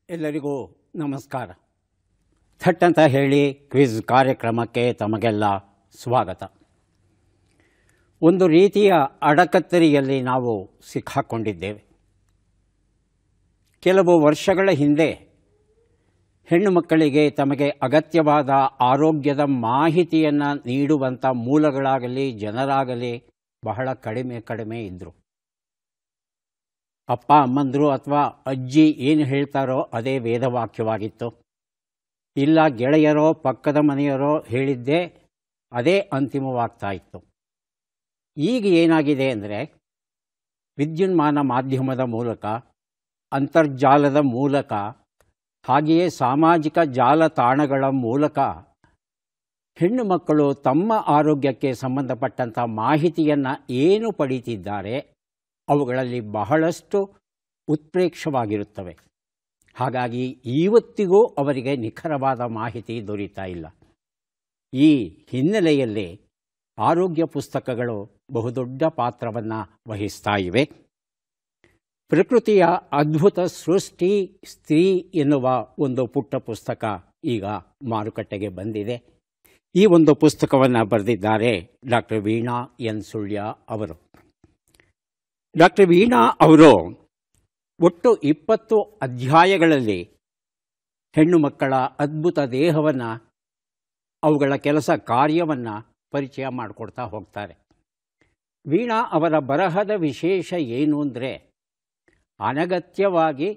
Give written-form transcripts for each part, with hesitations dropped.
ಎಲ್ಲರಿಗೂ ನಮಸ್ಕಾರ. ಥಟ್ ಅಂತ ಹೇಳಿ ಕ್ವಿಜ್ ಕಾರ್ಯಕ್ರಮಕ್ಕೆ ತಮಗೆಲ್ಲ ಸ್ವಾಗತ. ಒಂದು ರೀತಿಯ ಅಡಕತ್ತರಿಯಲ್ಲಿ ನಾವು ಸಿಕ್ಕಾಕೊಂಡಿದ್ದೇವೆ. ಕೆಲವು ವರ್ಷಗಳ ಹಿಂದೆ ಹೆಣ್ಣು ಮಕ್ಕಳಿಗೆ ತಮಗೆ ಅಗತ್ಯವಾದ ಆರೋಗ್ಯದ ಮಾಹಿತಿಯನ್ನು ನೀಡುವಂಥ ಮೂಲಗಳಾಗಲಿ ಜನರಾಗಲಿ ಬಹಳ ಕಡಿಮೆ ಇದ್ದರು. ಅಪ್ಪ ಅಮ್ಮಂದರು ಅಥವಾ ಅಜ್ಜಿ ಏನು ಹೇಳ್ತಾರೋ ಅದೇ ವೇದವಾಕ್ಯವಾಗಿತ್ತು. ಇಲ್ಲ ಗೆಳೆಯರೋ ಪಕ್ಕದ ಮನೆಯರೋ ಹೇಳಿದ್ದೇ ಅದೇ ಅಂತಿಮವಾಗ್ತಾ ಇತ್ತು. ಈಗ ಏನಾಗಿದೆ ಅಂದರೆ ವಿದ್ಯುನ್ಮಾನ ಮಾಧ್ಯಮದ ಮೂಲಕ, ಅಂತರ್ಜಾಲದ ಮೂಲಕ, ಹಾಗೆಯೇ ಸಾಮಾಜಿಕ ಜಾಲತಾಣಗಳ ಮೂಲಕ ಹೆಣ್ಣು ಮಕ್ಕಳು ತಮ್ಮ ಆರೋಗ್ಯಕ್ಕೆ ಸಂಬಂಧಪಟ್ಟಂಥ ಮಾಹಿತಿಯನ್ನು ಏನು ಪಡೀತಿದ್ದಾರೆ ಅವುಗಳಲ್ಲಿ ಬಹಳಷ್ಟು ಉತ್ಪ್ರೇಕ್ಷವಾಗಿರುತ್ತವೆ. ಹಾಗಾಗಿ ಇವತ್ತಿಗೂ ಅವರಿಗೆ ನಿಖರವಾದ ಮಾಹಿತಿ ದೊರೀತಾ ಇಲ್ಲ. ಈ ಹಿನ್ನೆಲೆಯಲ್ಲಿ ಆರೋಗ್ಯ ಪುಸ್ತಕಗಳು ಬಹುದೊಡ್ಡ ಪಾತ್ರವನ್ನು ವಹಿಸ್ತಾ ಇವೆ. ಪ್ರಕೃತಿಯ ಅದ್ಭುತ ಸೃಷ್ಟಿ ಸ್ತ್ರೀ ಎನ್ನುವ ಒಂದು ಪುಟ್ಟ ಪುಸ್ತಕ ಈಗ ಮಾರುಕಟ್ಟೆಗೆ ಬಂದಿದೆ. ಈ ಒಂದು ಪುಸ್ತಕವನ್ನು ಬರೆದಿದ್ದಾರೆ ಡಾಕ್ಟರ್ ವೀಣಾ ಎನ್ ಸುಳ್ಯ ಅವರು. ಡಾಕ್ಟರ್ ವೀಣಾ ಅವರು ಒಟ್ಟು 20 ಅಧ್ಯಾಯಗಳಲ್ಲಿ ಹೆಣ್ಣು ಮಕ್ಕಳ ಅದ್ಭುತ ದೇಹವನ್ನು, ಅವುಗಳ ಕೆಲಸ ಕಾರ್ಯವನ್ನು ಪರಿಚಯ ಮಾಡಿಕೊಡ್ತಾ ಹೋಗ್ತಾರೆ. ವೀಣಾ ಅವರ ಬರಹದ ವಿಶೇಷ ಏನು ಅಂದರೆ ಅನಗತ್ಯವಾಗಿ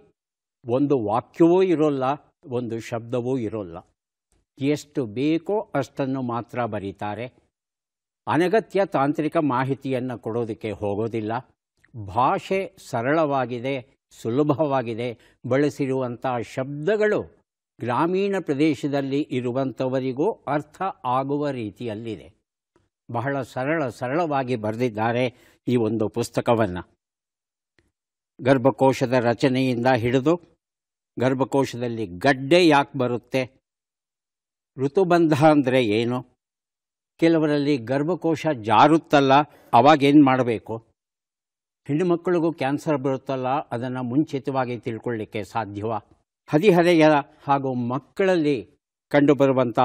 ಒಂದು ವಾಕ್ಯವೂ ಇರೋಲ್ಲ, ಒಂದು ಶಬ್ದವೂ ಇರೋಲ್ಲ. ಎಷ್ಟು ಬೇಕೋ ಅಷ್ಟನ್ನು ಮಾತ್ರ ಬರೀತಾರೆ. ಅನಗತ್ಯ ತಾಂತ್ರಿಕ ಮಾಹಿತಿಯನ್ನು ಕೊಡೋದಕ್ಕೆ ಹೋಗೋದಿಲ್ಲ. ಭಾಷೆ ಸರಳವಾಗಿದೆ, ಸುಲಭವಾಗಿದೆ. ಬಳಸಿರುವಂಥ ಶಬ್ದಗಳು ಗ್ರಾಮೀಣ ಪ್ರದೇಶದಲ್ಲಿ ಇರುವಂಥವರಿಗೂ ಅರ್ಥ ಆಗುವ ರೀತಿಯಲ್ಲಿದೆ. ಬಹಳ ಸರಳವಾಗಿ ಬರೆದಿದ್ದಾರೆ ಈ ಒಂದು ಪುಸ್ತಕವನ್ನು. ಗರ್ಭಕೋಶದ ರಚನೆಯಿಂದ ಹಿಡಿದು ಗರ್ಭಕೋಶದಲ್ಲಿ ಗಡ್ಡೆ ಯಾಕೆ ಬರುತ್ತೆ, ಋತುಬಂಧ ಅಂದರೆ ಏನು, ಕೆಲವರಲ್ಲಿ ಗರ್ಭಕೋಶ ಜಾರುತ್ತಲ್ಲ ಅವಾಗೇನು ಮಾಡಬೇಕು, ಹೆಣ್ಣು ಮಕ್ಕಳಿಗೂ ಕ್ಯಾನ್ಸರ್ ಬರುತ್ತಲ್ಲ ಅದನ್ನು ಮುಂಚಿತವಾಗಿ ತಿಳ್ಕೊಳ್ಳಿಕ್ಕೆ ಸಾಧ್ಯವ, ಹದಿಹರೆಯ ಹಾಗೂ ಮಕ್ಕಳಲ್ಲಿ ಕಂಡುಬರುವಂಥ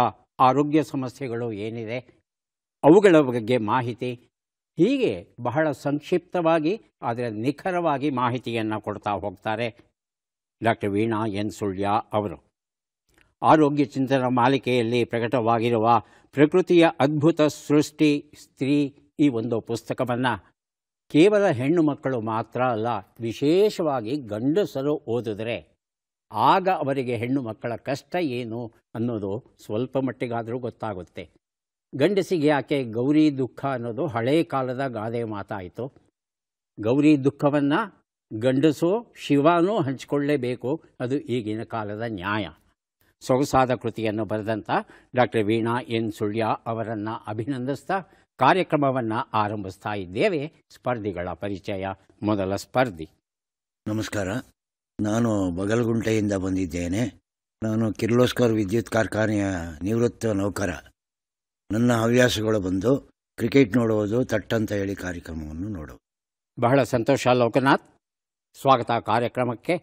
ಆರೋಗ್ಯ ಸಮಸ್ಯೆಗಳು ಏನಿದೆ ಅವುಗಳ ಬಗ್ಗೆ ಮಾಹಿತಿ, ಹೀಗೆ ಬಹಳ ಸಂಕ್ಷಿಪ್ತವಾಗಿ ಆದರೆ ನಿಖರವಾಗಿ ಮಾಹಿತಿಯನ್ನು ಕೊಡ್ತಾ ಹೋಗ್ತಾರೆ ಡಾಕ್ಟರ್ ವೀಣಾ ಎನ್ ಸುಳ್ಯ ಅವರು. ಆರೋಗ್ಯ ಚಿಂತನ ಮಾಲಿಕೆಯಲ್ಲಿ ಪ್ರಕಟವಾಗಿರುವ ಪ್ರಕೃತಿಯ ಅದ್ಭುತ ಸೃಷ್ಟಿ ಸ್ತ್ರೀ ಈ ಒಂದು ಪುಸ್ತಕವನ್ನು ಕೇವಲ ಹೆಣ್ಣು ಮಕ್ಕಳು ಮಾತ್ರ ಅಲ್ಲ, ವಿಶೇಷವಾಗಿ ಗಂಡಸರು ಓದಿದ್ರೆ ಆಗ ಅವರಿಗೆ ಹೆಣ್ಣು ಮಕ್ಕಳ ಕಷ್ಟ ಏನು ಅನ್ನೋದು ಸ್ವಲ್ಪ ಮಟ್ಟಿಗಾದರೂ ಗೊತ್ತಾಗುತ್ತೆ. ಗಂಡಸಿಗೆ ಯಾಕೆ ಗೌರಿ ದುಃಖ ಅನ್ನೋದು ಹಳೇ ಕಾಲದ ಗಾದೆ ಮಾತಾಯಿತು. ಗೌರಿ ದುಃಖವನ್ನು ಗಂಡಸು ಶಿವನೂ ಹಂಚಿಕೊಳ್ಳೇಬೇಕು, ಅದು ಈಗಿನ ಕಾಲದ ನ್ಯಾಯ. ಸೊಗಸಾದ ಕೃತಿಯನ್ನು ಬರೆದಂಥ ಡಾಕ್ಟರ್ ವೀಣಾ ಎನ್ ಸುಳ್ಯ ಅವರನ್ನು ಅಭಿನಂದಿಸ್ತಾ ಕಾರ್ಯಕ್ರಮವನ್ನು ಆರಂಭಿಸ್ತಾ ಇದ್ದೇವೆ. ಸ್ಪರ್ಧಿಗಳ ಪರಿಚಯ. ಮೊದಲ ಸ್ಪರ್ಧಿ. ನಮಸ್ಕಾರ, ನಾನು ಬಗಲಗುಂಟೆಯಿಂದ ಬಂದಿದ್ದೇನೆ. ನಾನು ಕಿರ್ಲೋಸ್ಕರ್ ವಿದ್ಯುತ್ ಕಾರ್ಖಾನೆಯ ನಿವೃತ್ತ ನೌಕರ. ನನ್ನ ಹವ್ಯಾಸಗಳು ಬಂದು ಕ್ರಿಕೆಟ್ ನೋಡುವುದು, ತಟ್ಟಂತ ಹೇಳಿ ಕಾರ್ಯಕ್ರಮವನ್ನು ನೋಡುವುದು. ಬಹಳ ಸಂತೋಷ ಲೋಕನಾಥ್, ಸ್ವಾಗತ ಕಾರ್ಯಕ್ರಮಕ್ಕೆ.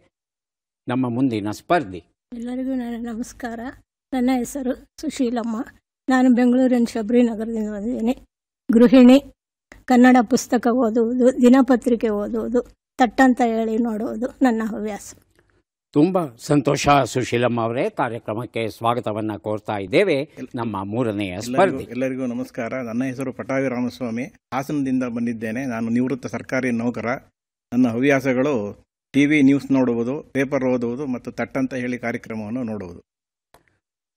ನಮ್ಮ ಮುಂದಿನ ಸ್ಪರ್ಧಿ. ಎಲ್ಲರಿಗೂ ನನ್ನ ನಮಸ್ಕಾರ. ನನ್ನ ಹೆಸರು ಸುಶೀಲಮ್ಮ. ನಾನು ಬೆಂಗಳೂರಿನ ಶಬರಿ ನಗರದಿಂದ ಬಂದಿದ್ದೇನೆ. ಗೃಹಿಣಿ. ಕನ್ನಡ ಪುಸ್ತಕ ಓದುವುದು, ದಿನಪತ್ರಿಕೆ ಓದುವುದು, ತಟ್ಟಂತ ಹೇಳಿ ನೋಡುವುದು ನನ್ನ ಹವ್ಯಾಸ. ತುಂಬ ಸಂತೋಷ ಸುಶೀಲಮ್ಮ ಅವರೇ, ಕಾರ್ಯಕ್ರಮಕ್ಕೆ ಸ್ವಾಗತವನ್ನು ಕೋರ್ತಾ ಇದ್ದೇವೆ. ನಮ್ಮ ಮೂರನೆಯ ಸ್ಪರ್ಧಿ. ಎಲ್ಲರಿಗೂ ನಮಸ್ಕಾರ. ನನ್ನ ಹೆಸರು ಪಟಾವಿ ರಾಮಸ್ವಾಮಿ. ಹಾಸನದಿಂದ ಬಂದಿದ್ದೇನೆ. ನಾನು ನಿವೃತ್ತ ಸರ್ಕಾರಿ ನೌಕರ. ನನ್ನ ಹವ್ಯಾಸಗಳು ಟಿವಿ ನ್ಯೂಸ್ ನೋಡುವುದು, ಪೇಪರ್ ಓದುವುದು ಮತ್ತು ತಟ್ಟಂತ ಹೇಳಿ ಕಾರ್ಯಕ್ರಮವನ್ನು ನೋಡುವುದು.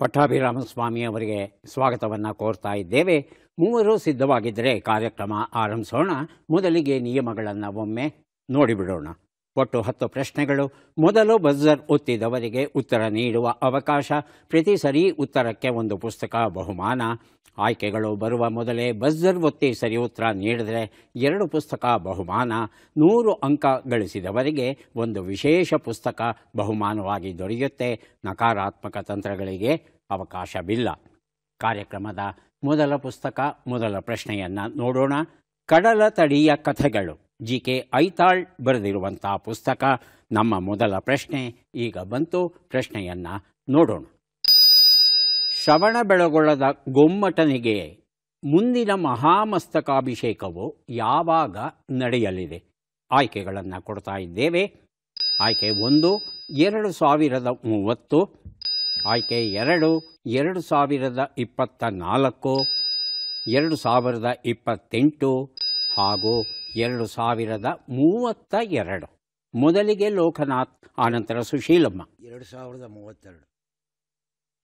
ಪಟ್ಟಾಭಿರಾಮಸ್ವಾಮಿ ಅವರಿಗೆ ಸ್ವಾಗತವನ್ನು ಕೋರ್ತಾ ಇದ್ದೇವೆ. ಮೂವರು ಸಿದ್ಧವಾಗಿದ್ದರೆ ಕಾರ್ಯಕ್ರಮ ಆರಂಭಿಸೋಣ. ಮೊದಲಿಗೆ ನಿಯಮಗಳನ್ನು ಒಮ್ಮೆ ನೋಡಿಬಿಡೋಣ. ಒಟ್ಟು 10 ಪ್ರಶ್ನೆಗಳು. ಮೊದಲು ಬಜರ್ ಒತ್ತಿದವರಿಗೆ ಉತ್ತರ ನೀಡುವ ಅವಕಾಶ. ಪ್ರತಿ ಸರಿ ಉತ್ತರಕ್ಕೆ ಒಂದು ಪುಸ್ತಕ ಬಹುಮಾನ. ಆಯ್ಕೆಗಳು ಬರುವ ಮೊದಲೇ ಬಜರ್ ಒತ್ತಿ ಸರಿ ಉತ್ತರ ನೀಡಿದರೆ 2 ಪುಸ್ತಕ ಬಹುಮಾನ. 100 ಅಂಕ ಗಳಿಸಿದವರಿಗೆ ಒಂದು ವಿಶೇಷ ಪುಸ್ತಕ ಬಹುಮಾನವಾಗಿ ದೊರೆಯುತ್ತೆ. ನಕಾರಾತ್ಮಕ ತಂತ್ರಗಳಿಗೆ ಅವಕಾಶವಿಲ್ಲ. ಕಾರ್ಯಕ್ರಮದ ಮೊದಲ ಪುಸ್ತಕ, ಮೊದಲ ಪ್ರಶ್ನೆಯನ್ನು ನೋಡೋಣ. ಕಡಲ ತಡಿಯ ಕಥೆಗಳು GK ಐತಾಳ್ ಬರೆದಿರುವಂಥ ಪುಸ್ತಕ. ನಮ್ಮ ಮೊದಲ ಪ್ರಶ್ನೆ ಈಗ ಬಂತು. ಪ್ರಶ್ನೆಯನ್ನು ನೋಡೋಣ. ಶ್ರವಣಬೆಳಗೊಳದ ಗೊಮ್ಮಟನಿಗೆ ಮುಂದಿನ ಮಹಾಮಸ್ತಕಾಭಿಷೇಕವು ಯಾವಾಗ ನಡೆಯಲಿದೆ? ಆಯ್ಕೆಗಳನ್ನು ಕೊಡ್ತಾ ಇದ್ದೇವೆ. ಆಯ್ಕೆ 1 2030, ಆಯ್ಕೆ 2 2024, 2028 ಹಾಗೂ 2032. ಮೊದಲಿಗೆ ಲೋಕನಾಥ್, ಆನಂತರ ಸುಶೀಲಮ್ಮ. 2032.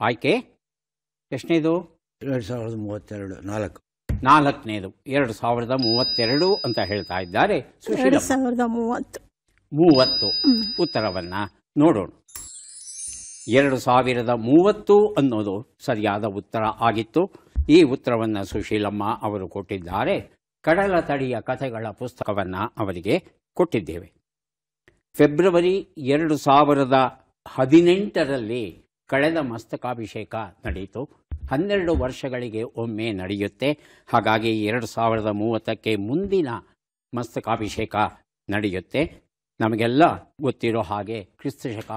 ಆಯ್ಕೆ ಎಷ್ಟನೇದು? 2032. 4. ನಾಲ್ಕನೇದು 2032 ಅಂತ ಹೇಳ್ತಾ ಇದ್ದಾರೆ. ಸುಶೀಲಮ್ಮ 2030. 30 ಉತ್ತರವನ್ನು ನೋಡೋಣ. 2030 ಅನ್ನೋದು ಸರಿಯಾದ ಉತ್ತರ ಆಗಿತ್ತು. ಈ ಉತ್ತರವನ್ನು ಸುಶೀಲಮ್ಮ ಅವರು ಕೊಟ್ಟಿದ್ದಾರೆ. ಕಡಲ ತಡಿಯ ಕಥೆಗಳ ಪುಸ್ತಕವನ್ನು ಅವರಿಗೆ ಕೊಟ್ಟಿದ್ದೇವೆ. ಫೆಬ್ರವರಿ 2018ರಲ್ಲಿ ಕಳೆದ ಮಸ್ತಕಾಭಿಷೇಕ ನಡೆಯಿತು. 12 ವರ್ಷಗಳಿಗೆ ಒಮ್ಮೆ ನಡೆಯುತ್ತೆ. ಹಾಗಾಗಿ 2030ಕ್ಕೆ ಮುಂದಿನ ಮಸ್ತಕಾಭಿಷೇಕ ನಡೆಯುತ್ತೆ. ನಮಗೆಲ್ಲ ಗೊತ್ತಿರೋ ಹಾಗೆ ಕ್ರಿಸ್ತಶಕ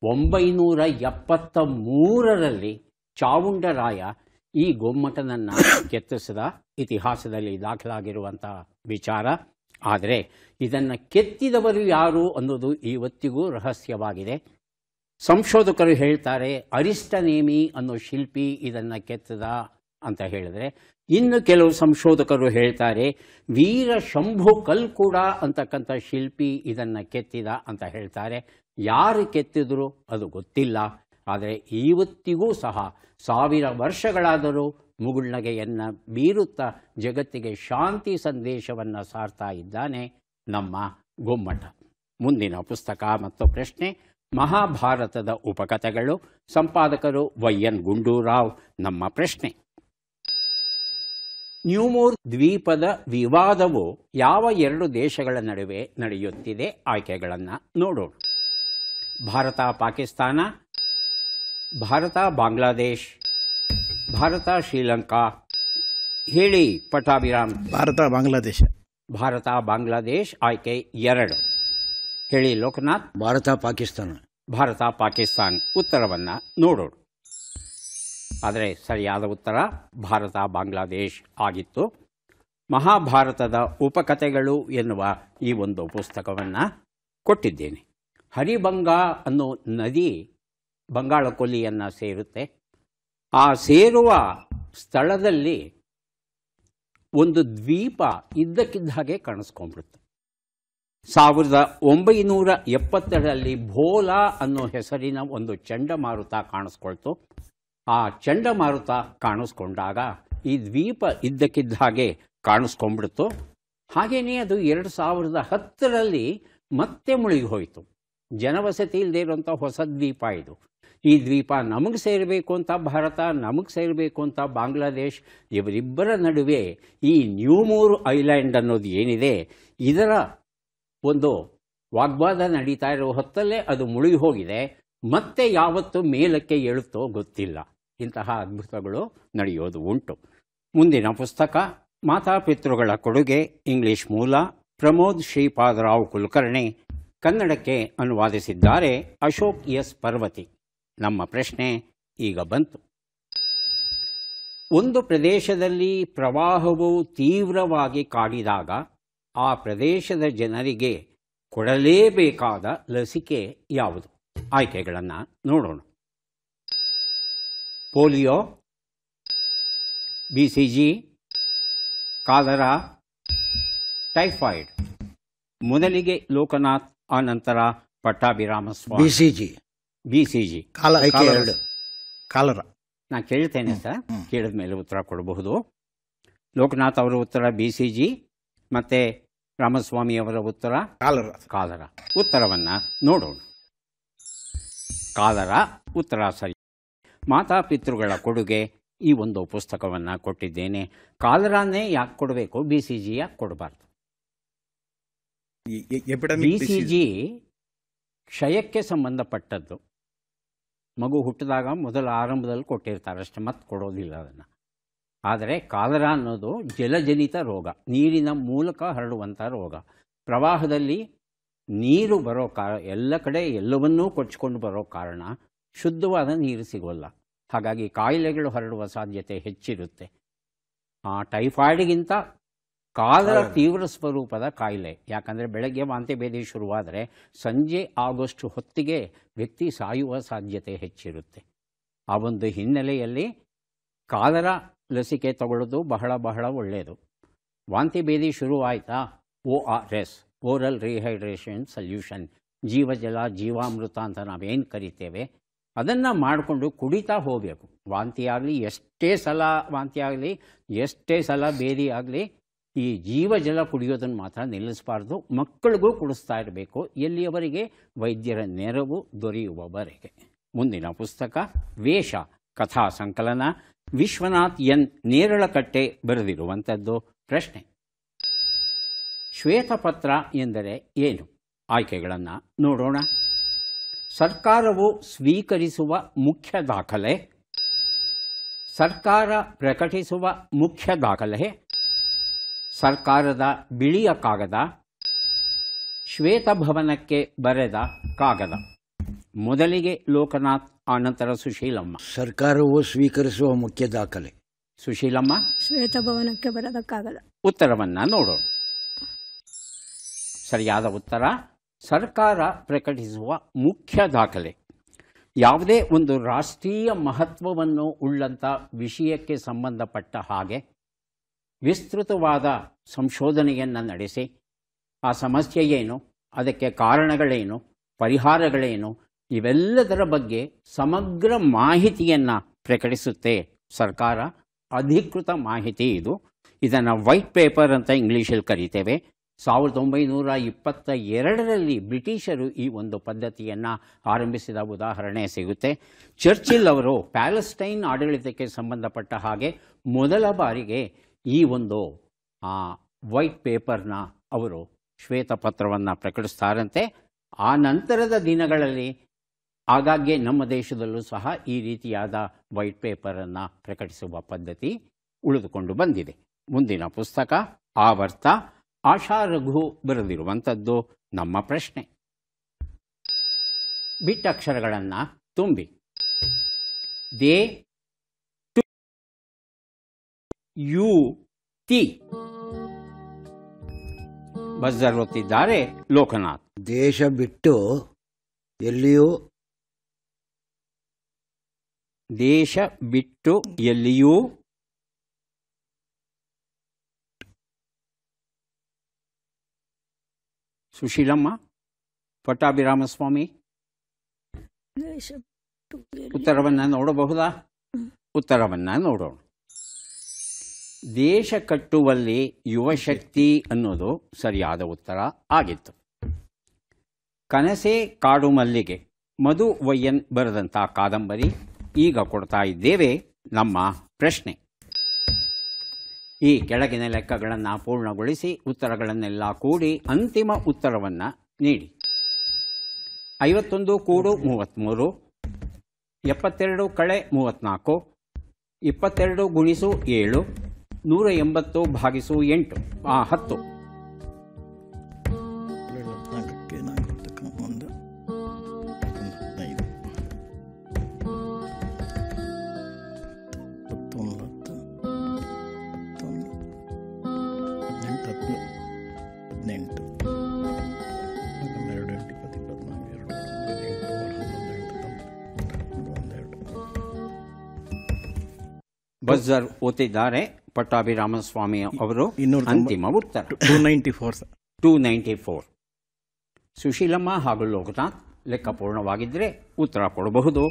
973ರಲ್ಲಿ ಚಾವುಂಡರಾಯ ಈ ಗೊಮ್ಮಟನನ್ನು ಕೆತ್ತಿಸಿದ ಇತಿಹಾಸದಲ್ಲಿ ದಾಖಲಾಗಿರುವಂಥ ವಿಚಾರ. ಆದರೆ ಇದನ್ನು ಕೆತ್ತಿದವರು ಯಾರು ಅನ್ನೋದು ಇವತ್ತಿಗೂ ರಹಸ್ಯವಾಗಿದೆ. ಸಂಶೋಧಕರು ಹೇಳ್ತಾರೆ ಅರಿಸ್ಟನೇಮಿ ಅನ್ನೋ ಶಿಲ್ಪಿ ಇದನ್ನು ಕೆತ್ತದ ಅಂತ ಹೇಳಿದ್ರೆ, ಇನ್ನು ಕೆಲವು ಸಂಶೋಧಕರು ಹೇಳ್ತಾರೆ ವೀರ ಶಂಭು ಕಲ್ಕೂಡ ಅಂತಕ್ಕಂಥ ಶಿಲ್ಪಿ ಇದನ್ನು ಕೆತ್ತಿದ ಅಂತ ಹೇಳ್ತಾರೆ. ಯಾರು ಕೆತ್ತಿದ್ರು ಅದು ಗೊತ್ತಿಲ್ಲ. ಆದರೆ ಇವತ್ತಿಗೂ ಸಹ 1000 ವರ್ಷಗಳಾದರೂ ಮುಗುಳ್ನಗೆಯನ್ನು ಬೀರುತ್ತಾ ಜಗತ್ತಿಗೆ ಶಾಂತಿ ಸಂದೇಶವನ್ನು ಸಾರ್ತಾ ಇದ್ದಾನೆ ನಮ್ಮ ಗೊಮ್ಮಟ. ಮುಂದಿನ ಪುಸ್ತಕ ಮತ್ತು ಪ್ರಶ್ನೆ ಮಹಾಭಾರತದ ಉಪಕಥೆಗಳು. ಸಂಪಾದಕರು YN ಗುಂಡೂರಾವ್. ನಮ್ಮ ಪ್ರಶ್ನೆ ನ್ಯೂಮೋರ್ ದ್ವೀಪದ ವಿವಾದವು ಯಾವ 2 ದೇಶಗಳ ನಡುವೆ ನಡೆಯುತ್ತಿದೆ? ಆಯ್ಕೆಗಳನ್ನು ನೋಡೋಣ. ಭಾರತ ಪಾಕಿಸ್ತಾನ, ಭಾರತ ಬಾಂಗ್ಲಾದೇಶ್, ಭಾರತ ಶ್ರೀಲಂಕಾ. ಹೇಳಿ ಪಟ್ಟಾಭಿರಾಮ್. ಭಾರತ ಬಾಂಗ್ಲಾದೇಶ. ಭಾರತ ಬಾಂಗ್ಲಾದೇಶ್ ಆಯ್ಕೆ 2. ಹೇಳಿ ಲೋಕನಾಥ್. ಭಾರತ ಪಾಕಿಸ್ತಾನ. ಭಾರತ ಪಾಕಿಸ್ತಾನ್. ಉತ್ತರವನ್ನು ನೋಡೋಣ. ಆದರೆ ಸರಿಯಾದ ಉತ್ತರ ಭಾರತ ಬಾಂಗ್ಲಾದೇಶ್ ಆಗಿತ್ತು. ಮಹಾಭಾರತದ ಉಪಕಥೆಗಳು ಎನ್ನುವ ಈ ಒಂದು ಪುಸ್ತಕವನ್ನು ಕೊಟ್ಟಿದ್ದೇನೆ. ಹರಿಭಂಗಾ ಅನ್ನೋ ನದಿ ಬಂಗಾಳ ಕೊಲ್ಲಿಯನ್ನು ಸೇರುತ್ತೆ. ಆ ಸೇರುವ ಸ್ಥಳದಲ್ಲಿ ಒಂದು ದ್ವೀಪ ಇದ್ದಕ್ಕಿದ್ದ ಹಾಗೆ ಕಾಣಿಸ್ಕೊಂಡ್ಬಿಡುತ್ತೆ. 1970ರಲ್ಲಿ ಭೋಲಾ ಅನ್ನೋ ಹೆಸರಿನ ಒಂದು ಚಂಡಮಾರುತ ಕಾಣಿಸ್ಕೊಳ್ತು. ಆ ಚಂಡಮಾರುತ ಕಾಣಿಸ್ಕೊಂಡಾಗ ಈ ದ್ವೀಪ ಇದ್ದಕ್ಕಿದ್ದ ಹಾಗೆ ಕಾಣಿಸ್ಕೊಂಡ್ಬಿಡ್ತು. ಹಾಗೆಯೇ ಅದು 2010ರಲ್ಲಿ ಮತ್ತೆ ಮುಳುಗಿ ಹೋಯಿತು. ಜನವಸತಿ ಇಲ್ಲದೆ ಇರುವಂಥ ಹೊಸ ದ್ವೀಪ ಇದು. ಈ ದ್ವೀಪ ನಮಗೆ ಸೇರಬೇಕು ಅಂತ ಭಾರತ, ನಮಗೆ ಸೇರಬೇಕು ಅಂತ ಬಾಂಗ್ಲಾದೇಶ್, ಇವರಿಬ್ಬರ ನಡುವೆ ಈ ನ್ಯೂಮೋರ್ ಐಲ್ಯಾಂಡ್ ಅನ್ನೋದು ಏನಿದೆ ಇದರ ಒಂದು ವಾಗ್ವಾದ ನಡೀತಾ ಇರೋ ಹೊತ್ತಲ್ಲೇ ಅದು ಮುಳುಗಿ ಹೋಗಿದೆ. ಮತ್ತೆ ಯಾವತ್ತು ಮೇಲಕ್ಕೆ ಏಳುತ್ತೋ ಗೊತ್ತಿಲ್ಲ. ಇಂತಹ ಅದ್ಭುತಗಳು ನಡೆಯೋದು ಉಂಟು. ಮುಂದಿನ ಪುಸ್ತಕ ಮಾತಾಪಿತೃಗಳ ಕೊಡುಗೆ. ಇಂಗ್ಲಿಷ್ ಮೂಲ. ಪ್ರಮೋದ್ ಶ್ರೀಪಾದರಾವ್ ಕುಲಕರ್ಣಿ. ಕನ್ನಡಕ್ಕೆ ಅನುವಾದಿಸಿದ್ದಾರೆ ಅಶೋಕ್ ಎಸ್ ಪರ್ವತಿ. ನಮ್ಮ ಪ್ರಶ್ನೆ ಈಗ ಬಂತು. ಒಂದು ಪ್ರದೇಶದಲ್ಲಿ ಪ್ರವಾಹವು ತೀವ್ರವಾಗಿ ಕಾಡಿದಾಗ ಆ ಪ್ರದೇಶದ ಜನರಿಗೆ ಕೊಡಲೇಬೇಕಾದ ಲಸಿಕೆ ಯಾವುದು? ಆಯ್ಕೆಗಳನ್ನು ನೋಡೋಣ. Polio, BCG, cholera, typhoid. ಮೊದಲಿಗೆ ಲೋಕನಾಥ್, ಆನಂತರ ಪಟ್ಟಾಭಿರಾಮಸ್ವಾಮಿ. BCG. ಕಾಲರಾ. ನಾನು ಕೇಳ್ತೇನೆ ಸರ್, ಕೇಳಿದ ಮೇಲೆ ಉತ್ತರ ಕೊಡಬಹುದು. ಲೋಕನಾಥ್ ಅವರ ಉತ್ತರ BCG ಮತ್ತು ರಾಮಸ್ವಾಮಿ ಅವರ ಉತ್ತರ ಕಾಲರಾ. ಉತ್ತರವನ್ನು ನೋಡೋಣ. ಕಾಲರಾ ಉತ್ತರ ಸರಿ. ಮಾತಾಪಿತೃಗಳ ಕೊಡುಗೆ ಈ ಒಂದು ಪುಸ್ತಕವನ್ನು ಕೊಟ್ಟಿದ್ದೇನೆ. ಕಾಲರಾನೇ ಯಾಕೆ ಕೊಡಬೇಕು, BCG ಯಾಕೆ ಕೊಡಬಾರ್ದು? BCG ಕ್ಷಯಕ್ಕೆ ಸಂಬಂಧಪಟ್ಟದ್ದು. ಮಗು ಹುಟ್ಟಿದಾಗ ಮೊದಲ ಆರಂಭದಲ್ಲಿ ಕೊಟ್ಟಿರ್ತಾರೆ ಅಷ್ಟೇ, ಮತ್ತೆ ಕೊಡೋದಿಲ್ಲ ಅದನ್ನು. ಆದರೆ ಕಾಲರಾ ಅನ್ನೋದು ಜಲಜನಿತ ರೋಗ, ನೀರಿನ ಮೂಲಕ ಹರಡುವಂಥ ರೋಗ. ಪ್ರವಾಹದಲ್ಲಿ ನೀರು ಬರೋ ಎಲ್ಲ ಕಡೆ ಎಲ್ಲವನ್ನೂ ಕೊಚ್ಚಿಕೊಂಡು ಬರೋ ಕಾರಣ ಶುದ್ಧವಾದ ನೀರು ಸಿಗೋಲ್ಲ. ಹಾಗಾಗಿ ಕಾಯಿಲೆಗಳು ಹರಡುವ ಸಾಧ್ಯತೆ ಹೆಚ್ಚಿರುತ್ತೆ. ಟೈಫಾಯ್ಡ್ಗಿಂತ ಕಾಲರ ತೀವ್ರ ಸ್ವರೂಪದ ಕಾಯಿಲೆ. ಯಾಕಂದರೆ ಬೆಳಗ್ಗೆ ವಾಂತಿ ಭೇದಿ ಶುರುವಾದರೆ ಸಂಜೆ ಆಗೋಷ್ಟು ಹೊತ್ತಿಗೆ ವ್ಯಕ್ತಿ ಸಾಯುವ ಸಾಧ್ಯತೆ ಹೆಚ್ಚಿರುತ್ತೆ. ಆ ಒಂದು ಹಿನ್ನೆಲೆಯಲ್ಲಿ ಕಾಲರ ಲಸಿಕೆ ತಗೊಳ್ಳೋದು ಬಹಳ ಬಹಳ ಒಳ್ಳೆಯದು. ವಾಂತಿ ಭೇದಿ ಶುರುವಾಯಿತಾ, ORS, ಓರಲ್ ರಿಹೈಡ್ರೇಷನ್ ಸೊಲ್ಯೂಷನ್, ಜೀವಜಲ ಜೀವಾಮೃತ ಅಂತ ನಾವೇನು ಕರಿತೇವೆ, ಅದನ್ನು ಮಾಡಿಕೊಂಡು ಕುಡಿತಾ ಹೋಗಬೇಕು. ವಾಂತಿ ಆಗಲಿ, ಎಷ್ಟೇ ಸಲ ವಾಂತಿ ಆಗಲಿ, ಎಷ್ಟೇ ಸಲ ಭೇದಿ ಆಗಲಿ, ಈ ಜೀವಜಲ ಕುಡಿಯೋದನ್ನು ಮಾತ್ರ ನಿಲ್ಲಿಸಬಾರ್ದು. ಮಕ್ಕಳಿಗೂ ಕುಡಿಸ್ತಾ ಇರಬೇಕು, ಎಲ್ಲಿಯವರೆಗೆ ವೈದ್ಯರ ನೆರವು ದೊರೆಯುವವರೆಗೆ. ಮುಂದಿನ ಪುಸ್ತಕ ವೇಷ ಕಥಾ ಸಂಕಲನ, ವಿಶ್ವನಾಥ್ ಎನ್ ನೇರಳಕಟ್ಟೆ ಬರೆದಿರುವಂಥದ್ದು. ಪ್ರಶ್ನೆ: ಶ್ವೇತಪತ್ರ ಎಂದರೆ ಏನು? ಆಯ್ಕೆಗಳನ್ನು ನೋಡೋಣ. ಸರ್ಕಾರವು ಸ್ವೀಕರಿಸುವ ಮುಖ್ಯ ದಾಖಲೆ, ಸರ್ಕಾರ ಪ್ರಕಟಿಸುವ ಮುಖ್ಯ ದಾಖಲೆ, ಸರ್ಕಾರದ ಬಿಳಿಯ ಕಾಗದ, ಶ್ವೇತಭವನಕ್ಕೆ ಬರೆದ ಕಾಗದ. ಮೊದಲಿಗೆ ಲೋಕನಾಥ್, ಆನಂತರ ಸುಶೀಲಮ್ಮ. ಸರ್ಕಾರವು ಸ್ವೀಕರಿಸುವ ಮುಖ್ಯ ದಾಖಲೆ. ಸುಶೀಲಮ್ಮ. ಶ್ವೇತಭವನಕ್ಕೆ ಬರೆದ ಕಾಗದ. ಉತ್ತರವನ್ನು ನೋಡೋಣ. ಸರಿಯಾದ ಉತ್ತರ ಸರ್ಕಾರ ಪ್ರಕಟಿಸುವ ಮುಖ್ಯ ದಾಖಲೆ. ಯಾವುದೇ ಒಂದು ರಾಷ್ಟ್ರೀಯ ಮಹತ್ವವನ್ನು ಉಳ್ಳಂಥ ವಿಷಯಕ್ಕೆ ಸಂಬಂಧಪಟ್ಟ ಹಾಗೆ ವಿಸ್ತೃತವಾದ ಸಂಶೋಧನೆಯನ್ನು ನಡೆಸಿ ಆ ಸಮಸ್ಯೆ ಏನು, ಅದಕ್ಕೆ ಕಾರಣಗಳೇನು, ಪರಿಹಾರಗಳೇನು, ಇವೆಲ್ಲದರ ಬಗ್ಗೆ ಸಮಗ್ರ ಮಾಹಿತಿಯನ್ನು ಪ್ರಕಟಿಸುತ್ತೆ ಸರ್ಕಾರ. ಅಧಿಕೃತ ಮಾಹಿತಿ ಇದು. ಇದನ್ನು ವೈಟ್ ಪೇಪರ್ ಅಂತ ಇಂಗ್ಲೀಷಲ್ಲಿ ಕರೀತೇವೆ. 1922ರಲ್ಲಿ ಬ್ರಿಟಿಷರು ಈ ಒಂದು ಪದ್ಧತಿಯನ್ನು ಆರಂಭಿಸಿದ ಉದಾಹರಣೆ ಸಿಗುತ್ತೆ. ಚರ್ಚಿಲ್ ಅವರು ಪ್ಯಾಲೆಸ್ಟೈನ್ ಆಡಳಿತಕ್ಕೆ ಸಂಬಂಧಪಟ್ಟ ಹಾಗೆ ಮೊದಲ ಬಾರಿಗೆ ಈ ಒಂದು ವೈಟ್ ಪೇಪರ್ನ ಅವರು ಶ್ವೇತಪತ್ರವನ್ನು ಪ್ರಕಟಿಸ್ತಾರಂತೆ. ಆ ನಂತರದ ದಿನಗಳಲ್ಲಿ ಆಗಾಗ್ಗೆ ನಮ್ಮ ದೇಶದಲ್ಲೂ ಸಹ ಈ ರೀತಿಯಾದ ವೈಟ್ ಪೇಪರನ್ನು ಪ್ರಕಟಿಸುವ ಪದ್ಧತಿ ಉಳಿದುಕೊಂಡು ಬಂದಿದೆ. ಮುಂದಿನ ಪುಸ್ತಕ ಆವರ್ತ, ಆಶಾ ರಘು ಬರೆದಿರುವಂಥದ್ದು. ನಮ್ಮ ಪ್ರಶ್ನೆ: ಬಿಟ್ಟಕ್ಷರಗಳನ್ನು ತುಂಬಿ. ದೇ, ಟು, ಯು, ತಿ. ಬಜರ್ ಒತ್ತಿದ್ದಾರೆ ಲೋಕನಾಥ್. ದೇಶ ಬಿಟ್ಟು ಎಲ್ಲಿಯೂ, ದೇಶ ಬಿಟ್ಟು ಎಲ್ಲಿಯೂ, ಸುಶೀಲಮ್ಮ. ಪಟ್ಟಾಭಿರಾಮಸ್ವಾಮಿ. ದೇಶ ಬಿಟ್ಟು ಎಲ್ಲಿ- ಉತ್ತರವನ್ನು ನೋಡಬಹುದಾ? ಉತ್ತರವನ್ನು ನೋಡೋಣ. ದೇಶ ಕಟ್ಟುವಲ್ಲಿ ಯುವಶಕ್ತಿ ಅನ್ನೋದು ಸರಿಯಾದ ಉತ್ತರ ಆಗಿತ್ತು. ಕನಸೆ ಕಾಡು ಮಲ್ಲಿಗೆ, ಮಧು ವೈಯನ್ ಬರೆದಂಥ ಕಾದಂಬರಿ. ಈಗ ಕೊಡ್ತಾ ಇದ್ದೇವೆ ನಮ್ಮ ಪ್ರಶ್ನೆ. ಈ ಕೆಳಗಿನ ಲೆಕ್ಕಗಳನ್ನು ಪೂರ್ಣಗೊಳಿಸಿ ಉತ್ತರಗಳನ್ನೆಲ್ಲ ಕೂಡಿ ಅಂತಿಮ ಉತ್ತರವನ್ನು ನೀಡಿ. 51 ಕೂಡು 33, 72 ಕಳೆ 34, 22 ಗುಣಿಸು 7, 180 ಭಾಗಿಸು 8, 10. ಬಜರ್ ಓದಿದ್ದಾರೆ ಪಟ್ಟಾಭಿರಾಮಸ್ವಾಮಿ ಅವರು. ಅಂತಿಮ ಉತ್ತರ 294. ಸುಶೀಲಮ್ಮ ಹಾಗೂ ಲೋಕನಾಥ್ ಲೆಕ್ಕ ಪೂರ್ಣವಾಗಿದ್ದರೆ ಉತ್ತರ ಕೊಡಬಹುದು.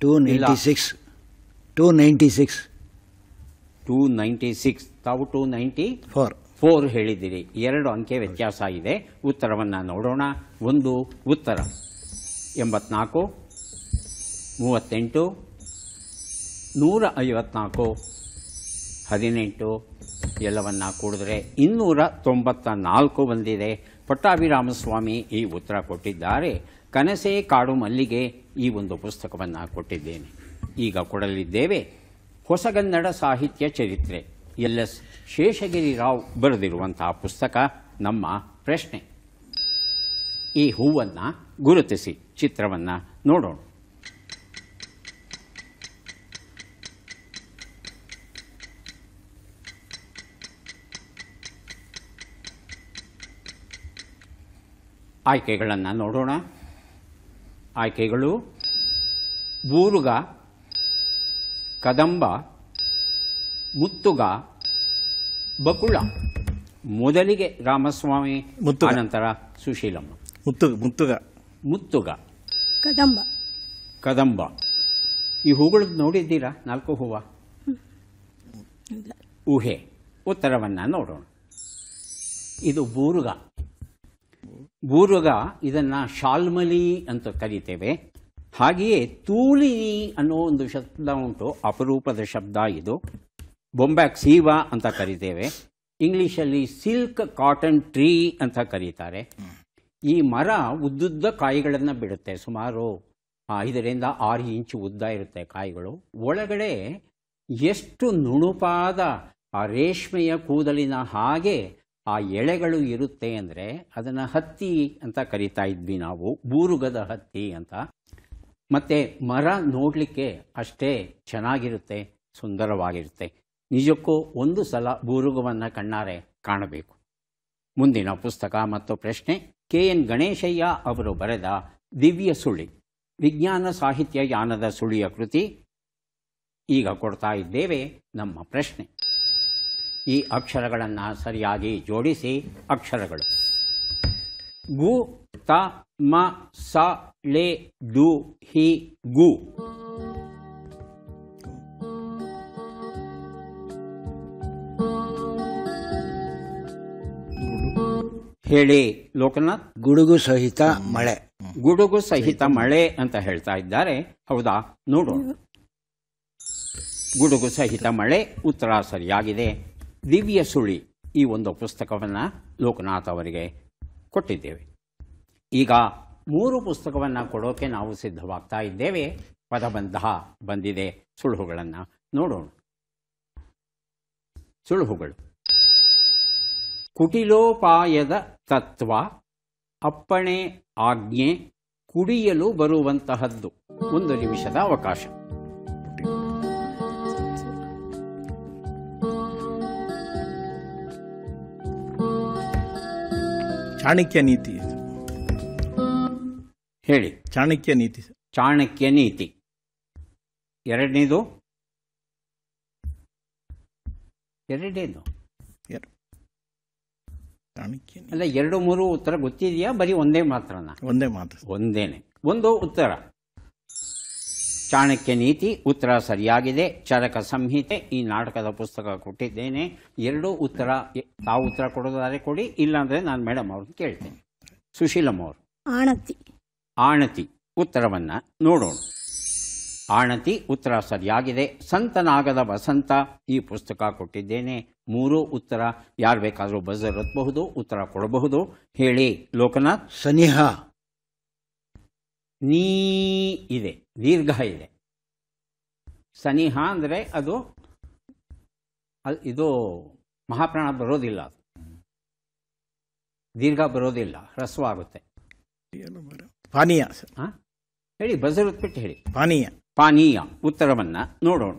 296. ತಾವು 294 ಹೇಳಿದ್ದೀರಿ. 2 ಅಂಕೆ ವ್ಯತ್ಯಾಸ ಇದೆ. ಉತ್ತರವನ್ನು ನೋಡೋಣ. ಒಂದು ಉತ್ತರ 84, 38, 154, 18 ಎಲ್ಲವನ್ನ ಕೂಡಿದ್ರೆ 294 ಬಂದಿದೆ. ಪಟ್ಟಾಭಿರಾಮಸ್ವಾಮಿ ಈ ಉತ್ತರ ಕೊಟ್ಟಿದ್ದಾರೆ. ಕನಸೆ ಕಾಡು ಮಲ್ಲಿಗೆ ಈ ಒಂದು ಪುಸ್ತಕವನ್ನು ಕೊಟ್ಟಿದ್ದೇನೆ. ಈಗ ಕೊಡಲಿದ್ದೇವೆ ಹೊಸಗನ್ನಡ ಸಾಹಿತ್ಯ ಚರಿತ್ರೆ, LS ಶೇಷಗಿರಿ ರಾವ್ ಬರೆದಿರುವಂತಹ ಪುಸ್ತಕ. ನಮ್ಮ ಪ್ರಶ್ನೆ: ಈ ಹೂವನ್ನು ಗುರುತಿಸಿ ಚಿತ್ರವನ್ನು ನೋಡೋಣ. ಆಯ್ಕೆಗಳನ್ನು ನೋಡೋಣ. ಆಯ್ಕೆಗಳು: ಬೂರುಗ, ಕದಂಬ, ಮುತ್ತುಗ, ಬಕುಳ. ಮೊದಲಿಗೆ ರಾಮಸ್ವಾಮಿ, ಮುತ್ತುಗ. ಅನಂತರ ಸುಶೀಲಮ್ಮ. ಮುತ್ತುಗ. ಕದಂಬ. ಕದಂಬ. ಈ ಹೂಗಳು ನೋಡಿದ್ದೀರಾ? 4 ಹೂವು. ಇಲ್ಲ. ಊಹೆ. ಉತ್ತರವನ್ನು ನೋಡೋಣ. ಇದು ಬೂರುಗ. ಬೂರುಗ, ಇದನ್ನು ಶಾಲ್ಮಲಿ ಅಂತ ಕರೀತೇವೆ. ಹಾಗೆಯೇ ತೂಲಿನಿ ಅನ್ನೋ ಒಂದು ಶಬ್ದ ಉಂಟು, ಅಪರೂಪದ ಶಬ್ದ ಇದು. ಬೊಂಬ್ಯಾಕ್ ಸೀವಾ ಅಂತ ಕರೀತೇವೆ. ಇಂಗ್ಲೀಷಲ್ಲಿ ಸಿಲ್ಕ್ ಕಾಟನ್ ಟ್ರೀ ಅಂತ ಕರೀತಾರೆ. ಈ ಮರ ಉದ್ದುದ್ದ ಕಾಯಿಗಳನ್ನು ಬಿಡುತ್ತೆ. ಸುಮಾರು 5ರಿಂದ 6 ಇಂಚು ಉದ್ದ ಇರುತ್ತೆ ಕಾಯಿಗಳು. ಒಳಗಡೆ ಎಷ್ಟು ನುಣುಪಾದ ಆ ರೇಷ್ಮೆಯ ಕೂದಲಿನ ಹಾಗೆ ಆ ಎಳೆಗಳು ಇರುತ್ತೆ ಅಂದರೆ ಅದನ್ನು ಹತ್ತಿ ಅಂತ ಕರಿತಾ ಇದ್ವಿ ನಾವು, ಬೂರುಗದ ಹತ್ತಿ ಅಂತ. ಮತ್ತು ಮರ ನೋಡಲಿಕ್ಕೆ ಅಷ್ಟೇ ಚೆನ್ನಾಗಿರುತ್ತೆ, ಸುಂದರವಾಗಿರುತ್ತೆ. ನಿಜಕ್ಕೂ ಒಂದು ಸಲ ಬೂರುಗವನ್ನು ಕಣ್ಣಾರೆ ಕಾಣಬೇಕು. ಮುಂದಿನ ಪುಸ್ತಕ ಮತ್ತು ಪ್ರಶ್ನೆ KN ಗಣೇಶಯ್ಯ ಅವರು ಬರೆದ ದಿವ್ಯ ಸುಳಿ, ವಿಜ್ಞಾನ ಸಾಹಿತ್ಯ ಯಾನದ ಸುಳಿಯ ಕೃತಿ. ಈಗ ಕೊಡ್ತಾ ಇದ್ದೇವೆ ನಮ್ಮ ಪ್ರಶ್ನೆ. ಈ ಅಕ್ಷರಗಳನ್ನು ಸರಿಯಾಗಿ ಜೋಡಿಸಿ. ಅಕ್ಷರಗಳು: ಗು, ತ, ಮ, ಸ, ಳೆ, ಡು, ಹಿ, ಗು. ಹೇಳಿ ಲೋಕನಾಥ್. ಗುಡುಗು ಸಹಿತ ಮಳೆ. ಗುಡುಗು ಸಹಿತ ಮಳೆ ಅಂತ ಹೇಳ್ತಾ ಇದ್ದಾರೆ. ಹೌದಾ? ನೋಡೋಣ. ಗುಡುಗು ಸಹಿತ ಮಳೆ ಉತ್ತರ ಸರಿಯಾಗಿದೆ. ದಿವ್ಯ ಸುಳಿ ಈ ಒಂದು ಪುಸ್ತಕವನ್ನು ಲೋಕನಾಥ್ ಅವರಿಗೆ ಕೊಟ್ಟಿದ್ದೇವೆ. ಈಗ 3 ಪುಸ್ತಕವನ್ನು ಕೊಡೋಕೆ ನಾವು ಸಿದ್ಧವಾಗ್ತಾ ಇದ್ದೇವೆ. ಪದಬಂಧ ಬಂದಿದೆ. ಸುಳುಹುಗಳನ್ನು ನೋಡೋಣ. ಸುಳುಹುಗಳು: ಕುಟಿಲೋಪಾಯದ ತತ್ವ, ಅಪ್ಪಣೆ, ಆಜ್ಞೆ, ಕುಡಿಯಲು ಬರುವಂತಹದ್ದು. 1 ನಿಮಿಷದ ಅವಕಾಶ. ಚಾಣಕ್ಯ ನೀತಿ. ಹೇಳಿ. ಚಾಣಕ್ಯ ನೀತಿ. ಚಾಣಕ್ಯ ನೀತಿ. ಎರಡನೇದು ಅಲ್ಲ, 2, 3 ಉತ್ತರ ಗೊತ್ತಿದೆಯಾ? ಬರೀ ಒಂದೇ ಮಾತ್ರನಾ? ಒಂದೇ ಮಾತು. ಒಂದೇನೆ. ಒಂದು ಉತ್ತರ ಚಾಣಕ್ಯ ನೀತಿ ಉತ್ತರ ಸರಿಯಾಗಿದೆ. ಚರಕ ಸಂಹಿತೆ ಈ ನಾಟಕದ ಪುಸ್ತಕ ಕೊಟ್ಟಿದ್ದೇನೆ. 2 ಉತ್ತರ. ತಾವು ಉತ್ತರ ಕೊಡೋದಾದ್ರೆ ಕೊಡಿ, ಇಲ್ಲಾಂದ್ರೆ ನಾನು ಮೇಡಮ್ ಅವ್ರನ್ನ ಕೇಳ್ತೇನೆ. ಸುಶೀಲಮ್ಮ ಅವರು. ಆಣತಿ. ಆಣತಿ ಉತ್ತರವನ್ನು ನೋಡೋಣ. ಆಣತಿ ಉತ್ತರ ಸರಿಯಾಗಿದೆ. ಸಂತನಾಗದ ವಸಂತ ಈ ಪುಸ್ತಕ ಕೊಟ್ಟಿದ್ದೇನೆ. 3 ಉತ್ತರ. ಯಾರು ಬೇಕಾದರೂ ಬಜರ್ ಒತ್ತಬಹುದು, ಉತ್ತರ ಕೊಡಬಹುದು. ಹೇಳಿ ಲೋಕನಾಥ್. ಸನಿಹ. ನೀ ಇದೆ, ದೀರ್ಘ ಇದೆ. ಸನಿಹ ಅಂದರೆ ಅದು ಇದು ಮಹಾಪ್ರಾಣ ಬರೋದಿಲ್ಲ, ಅದು ದೀರ್ಘ ಬರೋದಿಲ್ಲ, ಹ್ರಸ್ವಾಗುತ್ತೆ. ಪಾನೀಯ. ಹೇಳಿ, ಬಜರ್ ಒತ್ಬಿಟ್ಟು ಹೇಳಿ. ಪಾನೀಯ. ಪಾನೀಯ ಉತ್ತರವನ್ನು ನೋಡೋಣ.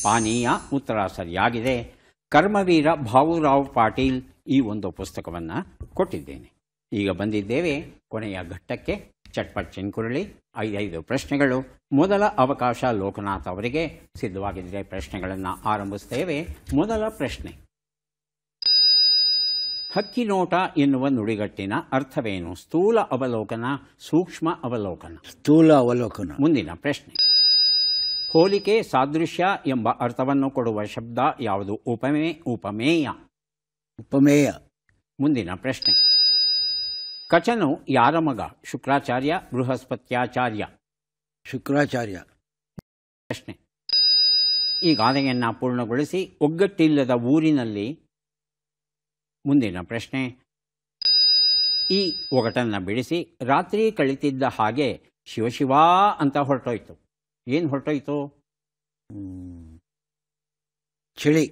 ಪಾನೀಯ ಉತ್ತರ ಸರಿಯಾಗಿದೆ. ಕರ್ಮವೀರ ಭಾವುರಾವ್ ಪಾಟೀಲ್ ಈ ಒಂದು ಪುಸ್ತಕವನ್ನು ಕೊಟ್ಟಿದ್ದೇನೆ. ಈಗ ಬಂದಿದ್ದೇವೆ ಕೊನೆಯ ಘಟ್ಟಕ್ಕೆ. ಚಟ್ಪಟ್ ಚಿನ್ಕುರಳಿ. 5 ಪ್ರಶ್ನೆಗಳು. ಮೊದಲ ಅವಕಾಶ ಲೋಕನಾಥ್ ಅವರಿಗೆ. ಸಿದ್ಧವಾಗಿದ್ದರೆ ಪ್ರಶ್ನೆಗಳನ್ನು ಆರಂಭಿಸ್ತೇವೆ. ಮೊದಲ ಪ್ರಶ್ನೆ: ಹಕ್ಕಿನೋಟ ಎನ್ನುವ ನುಡಿಗಟ್ಟಿನ ಅರ್ಥವೇನು? ಸ್ಥೂಲ ಅವಲೋಕನ, ಸೂಕ್ಷ್ಮ ಅವಲೋಕನ? ಸ್ಥೂಲ ಅವಲೋಕನ. ಮುಂದಿನ ಪ್ರಶ್ನೆ: ಹೋಲಿಕೆ, ಸಾದೃಶ್ಯ ಎಂಬ ಅರ್ಥವನ್ನು ಕೊಡುವ ಶಬ್ದ ಯಾವುದು? ಉಪಮೇಯ. ಉಪಮೇಯ. ಮುಂದಿನ ಪ್ರಶ್ನೆ: ಕಚನು ಯಾರ ಮಗ? ಶುಕ್ರಾಚಾರ್ಯ, ಬೃಹಸ್ಪತ್ಯಾಚಾರ್ಯ? ಶುಕ್ರಾಚಾರ್ಯ. ಪ್ರಶ್ನೆ: ಈ ಗಾದೆಯನ್ನು ಪೂರ್ಣಗೊಳಿಸಿ. ಒಗ್ಗಟ್ಟಿಲ್ಲದ ಊರಿನಲ್ಲಿ. ಮುಂದಿನ ಪ್ರಶ್ನೆ: ಈ ಒಗಟನ್ನು ಬಿಡಿಸಿ. ರಾತ್ರಿ ಕಳಿತಿದ್ದ ಹಾಗೆ ಶಿವಶಿವ ಅಂತ ಹೊರಟೋಯ್ತು. ಏನು ಹೊರಟೋಯ್ತು? ಚಳಿ.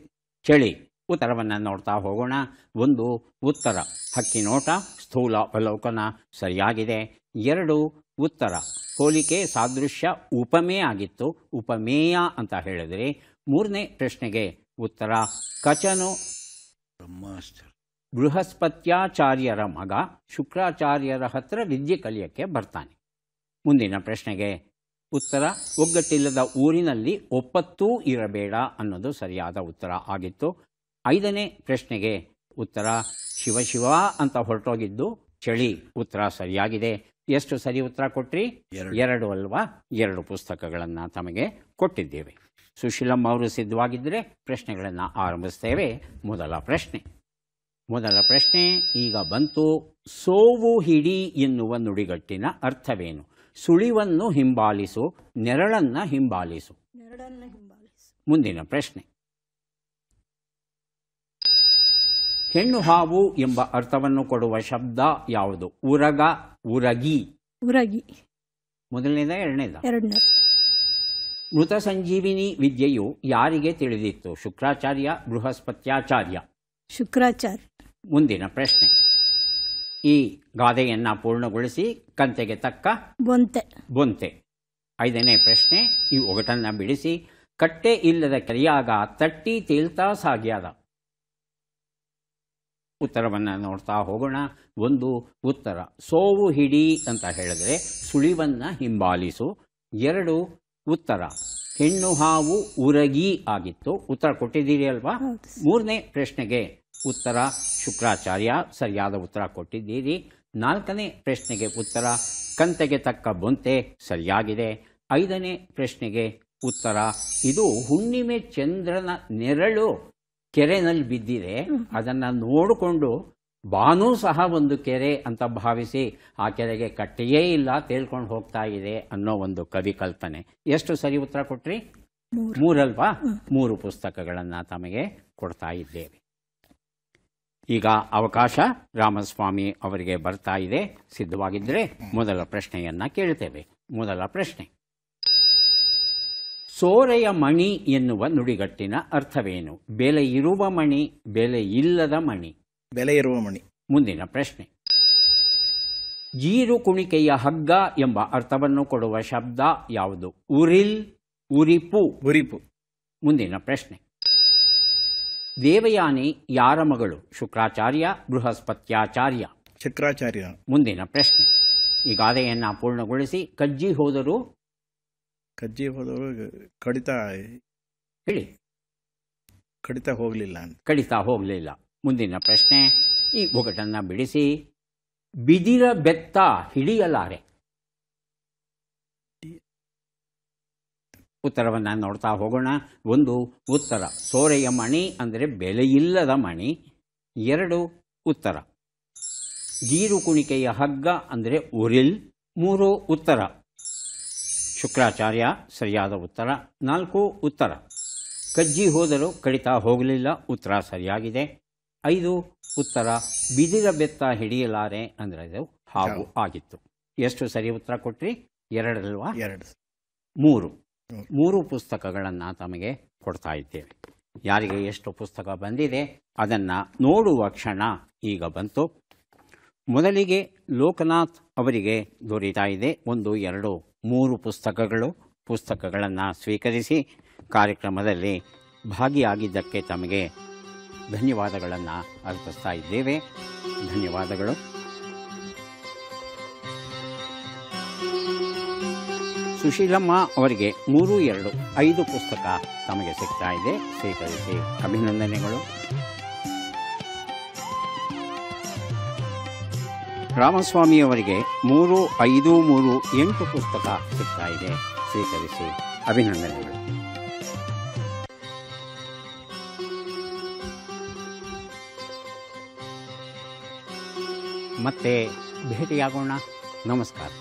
ಚಳಿ. ಉತ್ತರವನ್ನು ನೋಡ್ತಾ ಹೋಗೋಣ. 1 ಉತ್ತರ ಹಕ್ಕಿನೋಟ, ಸ್ಥೂಲ ಅವಲೋಕನ ಸರಿಯಾಗಿದೆ. 2 ಉತ್ತರ. ಹೋಲಿಕೆ ಸಾದೃಶ್ಯ ಉಪಮೇಯ ಆಗಿತ್ತು, ಉಪಮೇಯ ಅಂತ ಹೇಳಿದ್ರಿ. 3ನೇ ಪ್ರಶ್ನೆಗೆ ಉತ್ತರ ಕಚನು ಬ್ರಹ್ಮಾಸ್ತ್ರ. ಬೃಹಸ್ಪತ್ಯಾಚಾರ್ಯರ ಮಗ ಶುಕ್ರಾಚಾರ್ಯರ ಹತ್ರ ವಿದ್ಯೆ ಕಲಿಯಕ್ಕೆ ಬರ್ತಾನೆ. ಮುಂದಿನ ಪ್ರಶ್ನೆಗೆ ಉತ್ತರ ಒಗ್ಗಟ್ಟಿಲ್ಲದ ಊರಿನಲ್ಲಿ ಒಪ್ಪತ್ತೂ ಇರಬೇಡ ಅನ್ನೋದು ಸರಿಯಾದ ಉತ್ತರ ಆಗಿತ್ತು. 5ನೇ ಪ್ರಶ್ನೆಗೆ ಉತ್ತರ ಶಿವ ಅಂತ ಹೊರಟೋಗಿದ್ದು ಚಳಿ, ಉತ್ತರ ಸರಿಯಾಗಿದೆ. ಎಷ್ಟು ಸರಿ ಉತ್ತರ ಕೊಟ್ರಿ? 2 ಅಲ್ವಾ? 2 ಪುಸ್ತಕಗಳನ್ನು ತಮಗೆ ಕೊಟ್ಟಿದ್ದೇವೆ. ಸುಶೀಲಮ್ಮ ಅವರು ಸಿದ್ಧವಾಗಿದ್ದರೆ ಪ್ರಶ್ನೆಗಳನ್ನು ಆರಂಭಿಸ್ತೇವೆ. ಮೊದಲ ಪ್ರಶ್ನೆ ಈಗ ಬಂತು. ಸೋವು ಹಿಡಿ ಎನ್ನುವ ನುಡಿಗಟ್ಟಿನ ಅರ್ಥವೇನು? ಸುಳಿವನ್ನು ಹಿಂಬಾಲಿಸು, ನೆರಳನ್ನು ಹಿಂಬಾಲಿಸು. ಮುಂದಿನ ಪ್ರಶ್ನೆ. ಹೆಣ್ಣು ಹಾವು ಎಂಬ ಅರ್ಥವನ್ನು ಕೊಡುವ ಶಬ್ದ ಯಾವುದು? ಉರಗ, ಉರಗಿ. ಮೊದಲನೇದ, ಎರಡನೇದ? ಮೃತ ಸಂಜೀವಿನಿ ವಿದ್ಯೆಯು ಯಾರಿಗೆ ತಿಳಿದಿತ್ತು? ಶುಕ್ರಾಚಾರ್ಯ, ಬೃಹಸ್ಪತ್ಯಾಚಾರ್ಯ? ಶುಕ್ರಾಚಾರ್ಯ. ಮುಂದಿನ ಪ್ರಶ್ನೆ. ಈ ಗಾದೆಯನ್ನು ಪೂರ್ಣಗೊಳಿಸಿ ಕಂತೆಗೆ ತಕ್ಕ ಬೊಂತೆ. 5ನೇ ಪ್ರಶ್ನೆ. ಈ ಒಗಟನ್ನು ಬಿಡಿಸಿ ಕಟ್ಟೆ ಇಲ್ಲದ ಕೆರೆಯಾಗ ತಟ್ಟಿ ತೇಲ್ತಾ ಸಾಗ್ಯಾದ. ಉತ್ತರವನ್ನು ನೋಡ್ತಾ ಹೋಗೋಣ. 1 ಉತ್ತರ ಸೋವು ಹಿಡಿ ಅಂತ ಹೇಳಿದ್ರೆ ಸುಳಿವನ್ನು ಹಿಂಬಾಲಿಸು. 2 ಉತ್ತರ ಹೆಣ್ಣು ಹಾವು ಉರಗಿ ಆಗಿತ್ತು, ಉತ್ತರ ಕೊಟ್ಟಿದ್ದೀರಿ ಅಲ್ವಾ? 3ನೇ ಪ್ರಶ್ನೆಗೆ ಉತ್ತರ ಶುಕ್ರಾಚಾರ್ಯ, ಸರಿಯಾದ ಉತ್ತರ ಕೊಟ್ಟಿದ್ದೀರಿ. 4ನೇ ಪ್ರಶ್ನೆಗೆ ಉತ್ತರ ಕಂತೆಗೆ ತಕ್ಕ ಬೊಂತೆ, ಸರಿಯಾಗಿದೆ. 5ನೇ ಪ್ರಶ್ನೆಗೆ ಉತ್ತರ ಇದು ಹುಣ್ಣಿಮೆ ಚಂದ್ರನ ನೆರಳು ಕೆರೆನಲ್ಲಿ ಬಿದ್ದಿದೆ, ಅದನ್ನು ನೋಡಿಕೊಂಡು ಬಾನೂ ಸಹ ಒಂದು ಕೆರೆ ಅಂತ ಭಾವಿಸಿ ಆ ಕೆರೆಗೆ ಕಟ್ಟೆಯೇ ಇಲ್ಲ, ತೇಲ್ಕೊಂಡು ಹೋಗ್ತಾ ಇದೆ ಅನ್ನೋ ಒಂದು ಕವಿ ಕಲ್ಪನೆ. ಎಷ್ಟು ಸರಿ ಉತ್ತರ ಕೊಟ್ರಿ? 3 ಅಲ್ವಾ? 3 ಪುಸ್ತಕಗಳನ್ನು ತಮಗೆ ಕೊಡ್ತಾ ಇದ್ದೇವೆ. ಈಗ ಅವಕಾಶ ರಾಮಸ್ವಾಮಿ ಅವರಿಗೆ ಬರ್ತಾ ಇದೆ. ಸಿದ್ಧವಾಗಿದ್ದರೆ ಮೊದಲ ಪ್ರಶ್ನೆಯನ್ನು ಕೇಳ್ತೇವೆ. ಮೊದಲ ಪ್ರಶ್ನೆ. ಸೋರೆಯ ಮಣಿ ಎನ್ನುವ ನುಡಿಗಟ್ಟಿನ ಅರ್ಥವೇನು? ಬೆಲೆ ಇರುವ ಮಣಿ, ಬೆಲೆ ಇಲ್ಲದ ಮಣಿ. ಬೆಲೆ ಇರುವ ಮಣಿ. ಮುಂದಿನ ಪ್ರಶ್ನೆ. ಜೀರು ಕುಣಿಕೆಯ ಹಗ್ಗ ಎಂಬ ಅರ್ಥವನ್ನು ಕೊಡುವ ಶಬ್ದ ಯಾವುದು? ಉರಿಲ್, ಉರಿಪು. ಮುಂದಿನ ಪ್ರಶ್ನೆ. ದೇವಯಾನಿ ಯಾರ ಮಗಳು? ಶುಕ್ರಾಚಾರ್ಯ, ಬೃಹಸ್ಪತ್ಯಾಚಾರ್ಯ? ಶುಕ್ರಾಚಾರ್ಯ. ಮುಂದಿನ ಪ್ರಶ್ನೆ. ಈ ಗಾದೆಯನ್ನು ಪೂರ್ಣಗೊಳಿಸಿ ಕಜ್ಜಿ ಹೋದರು ಕಡಿತ ಹೇಳಿ. ಕಡಿತ ಹೋಗಲಿಲ್ಲ. ಕಡಿತಾ ಹೋಗಲಿಲ್ಲ. ಮುಂದಿನ ಪ್ರಶ್ನೆ. ಈ ಒಗಟನ್ನು ಬಿಡಿಸಿ ಬಿದಿರ ಬೆತ್ತ ಹಿಡಿಯಲಾರೆ. ಉತ್ತರವನ್ನು ನೋಡ್ತಾ ಹೋಗೋಣ. 1 ಉತ್ತರ ಸೋರೆಯ ಮಣಿ ಅಂದರೆ ಬೆಲೆಯಿಲ್ಲದ ಮಣಿ. 2 ಉತ್ತರ ಜೀರು ಕುಣಿಕೆಯ ಹಗ್ಗ ಅಂದರೆ ಉರಿಲ್. 3 ಉತ್ತರ ಶುಕ್ರಾಚಾರ್ಯ, ಸರಿಯಾದ ಉತ್ತರ. 4 ಉತ್ತರ ಕಜ್ಜಿ ಹೋದರೂ ಕಡಿತಾ ಹೋಗಲಿಲ್ಲ, ಉತ್ತರ ಸರಿಯಾಗಿದೆ. 5 ಉತ್ತರ ಬಿದಿರ ಬೆತ್ತ ಹಿಡಿಯಲಾರೆ ಅಂದರೆ ಅದು ಹಾವು ಆಗಿತ್ತು. ಎಷ್ಟು ಸರಿ ಉತ್ತರ ಕೊಟ್ರಿ? 2 ಅಲ್ವಾ? 2. 3 ಪುಸ್ತಕಗಳನ್ನು ತಮಗೆ ಕೊಡ್ತಾ ಇದ್ದೇವೆ. ಯಾರಿಗೆ ಎಷ್ಟು ಪುಸ್ತಕ ಬಂದಿದೆ ಅದನ್ನು ನೋಡುವ ಕ್ಷಣ ಈಗ ಬಂತು. ಮೊದಲಿಗೆ ಲೋಕನಾಥ್ ಅವರಿಗೆ ದೊರೀತಾ ಇದೆ 1, 2, 3 ಪುಸ್ತಕಗಳನ್ನು ಸ್ವೀಕರಿಸಿ ಕಾರ್ಯಕ್ರಮದಲ್ಲಿ ಭಾಗಿಯಾಗಿದ್ದಕ್ಕೆ ತಮಗೆ ಧನ್ಯವಾದಗಳನ್ನು ಅರ್ಪಿಸ್ತಾ ಇದ್ದೇವೆ. ಧನ್ಯವಾದಗಳು. ಸುಶೀಲಮ್ಮ ಅವರಿಗೆ 3, 2, 5 ಪುಸ್ತಕ ತಮಗೆ ಸಿಗ್ತಾ ಇದೆ, ಸ್ವೀಕರಿಸಿ ಅಭಿನಂದನೆಗಳು. ರಾಮಸ್ವಾಮಿ ಅವರಿಗೆ 3, 5, 3, 8 ಪುಸ್ತಕ ಸಿಗ್ತಾ ಇದೆ, ಸ್ವೀಕರಿಸಿ ಅಭಿನಂದನೆಗಳು. ಮತ್ತೆ ಭೇಟಿಯಾಗೋಣ. ನಮಸ್ಕಾರ.